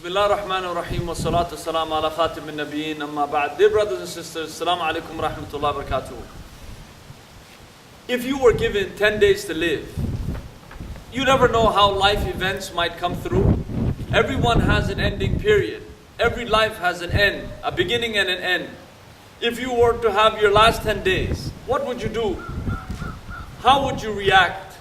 Bismillah ar-Rahman ar-Rahim wa salatu salam ala khatim al-Nabiyyin amma ba'd. Dear brothers and sisters, Assalamu alaikum wa rahmatullahi wa barakatuh. If you were given 10 days to live, you never know how life events might come through. Everyone has an ending period. Every life has an end, a beginning and an end. If you were to have your last 10 days, what would you do? How would you react?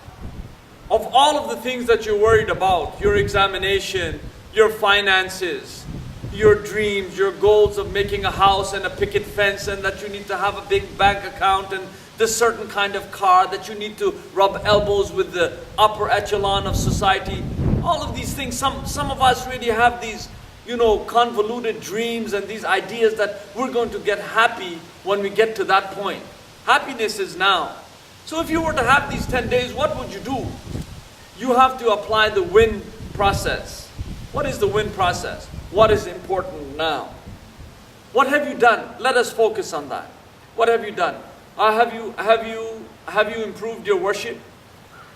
Of all of the things that you're worried about, your examination, your finances, your dreams, your goals of making a house and a picket fence, and that you need to have a big bank account and this certain kind of car, that you need to rub elbows with the upper echelon of society. All of these things, some of us really have these, convoluted dreams and these ideas that we're going to get happy when we get to that point. Happiness is now. So if you were to have these 10 days, what would you do? You have to apply the win process. What is the win process? What is important now? What have you done? Let us focus on that. What have you done? Have you improved your worship?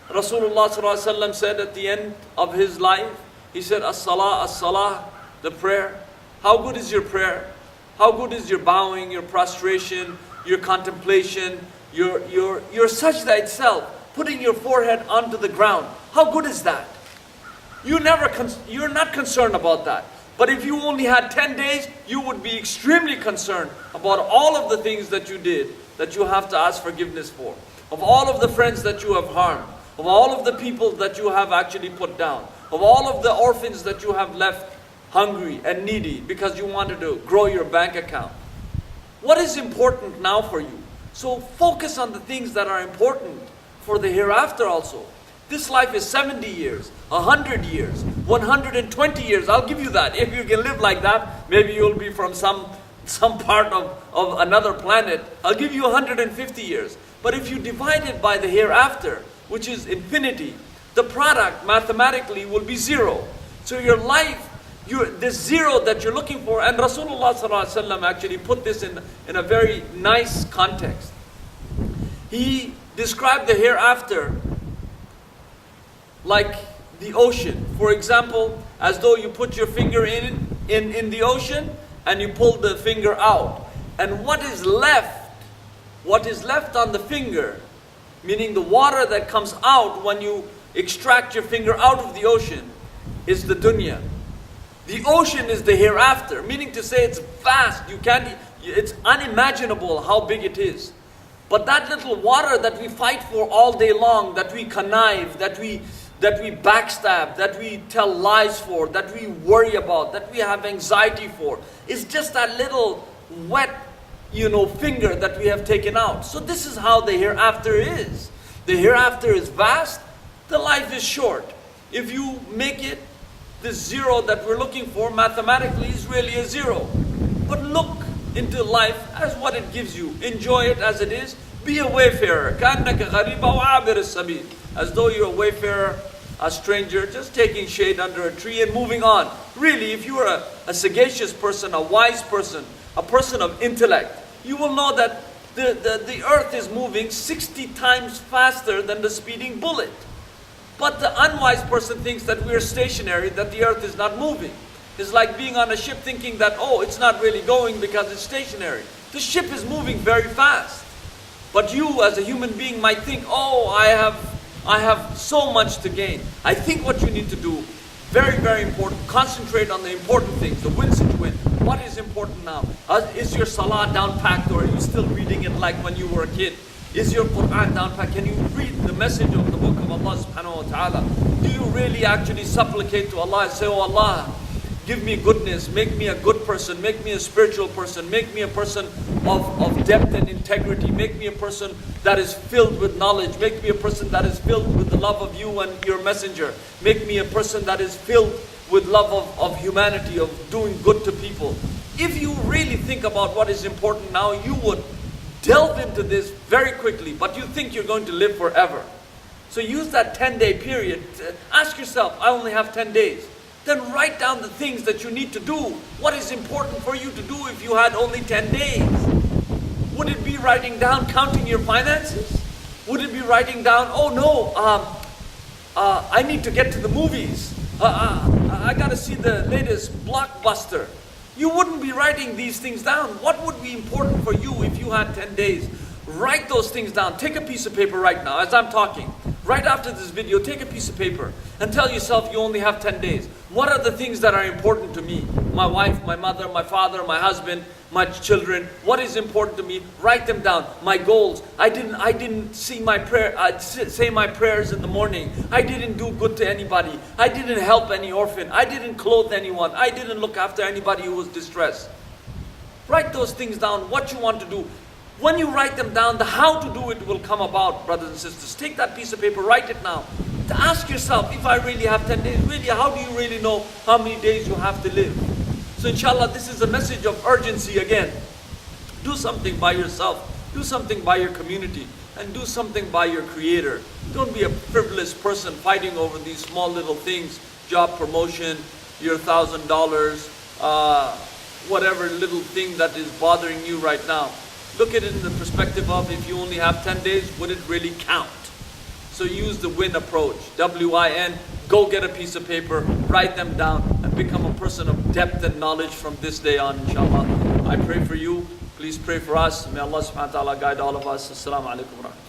Rasulullah sallallahu alaihi wasallam said at the end of his life, he said, as-salah, as-salah, the prayer. How good is your prayer? How good is your bowing, your prostration, your contemplation, your sajda itself, putting your forehead onto the ground? How good is that? You're not concerned about that. But if you only had 10 days, you would be extremely concerned about all of the things that you did that you have to ask forgiveness for, of all of the friends that you have harmed, of all of the people that you have actually put down, of all of the orphans that you have left hungry and needy because you wanted to grow your bank account. What is important now for you? So focus on the things that are important for the hereafter also. This life is 70 years, 100 years, 120 years. I'll give you that. If you can live like that, maybe you'll be from some part of another planet. I'll give you 150 years. But if you divide it by the hereafter, which is infinity, the product mathematically will be zero. So your life, this zero that you're looking for, and Rasulullah sallallahu alaihi wasallam actually put this in a very nice context. He described the hereafter like the ocean. For example, as though you put your finger in the ocean and you pull the finger out. And what is left on the finger, meaning the water that comes out when you extract your finger out of the ocean, is the dunya. The ocean is the hereafter, meaning to say it's vast. It's unimaginable how big it is. But that little water that we fight for all day long, that we connive, that we backstab, that we tell lies for, that we worry about, that we have anxiety for, is just that little wet, finger that we have taken out. So this is how the hereafter is. The hereafter is vast, the life is short. If you make it, the zero that we're looking for mathematically is really a zero. But look into life as what it gives you. Enjoy it as it is. Be a wayfarer. كَأَنَّكَ غَرِيبًا وَعَابِرِ السَّبِيلِ. As though you're a wayfarer, a stranger, just taking shade under a tree and moving on. Really, if you are a sagacious person, a wise person, a person of intellect, you will know that the earth is moving 60 times faster than the speeding bullet. But the unwise person thinks that we are stationary, that the earth is not moving. It's like being on a ship thinking that, it's not really going because it's stationary. The ship is moving very fast. But you as a human being might think, I have so much to gain. I think what you need to do, very, very important, concentrate on the important things, the wins and win. What is important now? Is your salah down packed, or are you still reading it like when you were a kid? Is your Quran down packed? Can you read the message of the book of Allah subhanahu wa ta'ala? Do you really actually supplicate to Allah and say, oh Allah, give me goodness, make me a good person, make me a spiritual person, make me a person of depth and integrity, make me a person that is filled with knowledge, make me a person that is filled with the love of you and your messenger, make me a person that is filled with love of humanity, of doing good to people. If you really think about what is important now, you would delve into this very quickly, but you think you're going to live forever. So use that 10-day period. Ask yourself, I only have 10 days. Then write down the things that you need to do. What is important for you to do if you had only 10 days? Would it be writing down, counting your finances? Would it be writing down, I need to get to the movies. I gotta see the latest blockbuster. You wouldn't be writing these things down. What would be important for you if you had 10 days? Write those things down. Take a piece of paper right now as I'm talking. Right after this video, take a piece of paper and tell yourself you only have 10 days. What are the things that are important to me? My wife, my mother, my father, my husband, my children. What is important to me? Write them down. My goals. I didn't see my prayer. Say my prayers in the morning. I didn't do good to anybody. I didn't help any orphan. I didn't clothe anyone. I didn't look after anybody who was distressed. Write those things down. What you want to do. When you write them down, the how to do it will come about, brothers and sisters. Take that piece of paper, write it now. To ask yourself, if I really have 10 days, really, how do you really know how many days you have to live? So inshallah, this is a message of urgency again. Do something by yourself. Do something by your community. And do something by your Creator. Don't be a frivolous person fighting over these small little things. Job promotion, your $1,000, whatever little thing that is bothering you right now. Look at it in the perspective of, if you only have 10 days, would it really count? So use the WIN approach. W-I-N. Go get a piece of paper, write them down, and become a person of depth and knowledge from this day on, inshallah. I pray for you. Please pray for us. May Allah subhanahu wa ta'ala guide all of us. Assalamu alaikum wa rahmatullahi.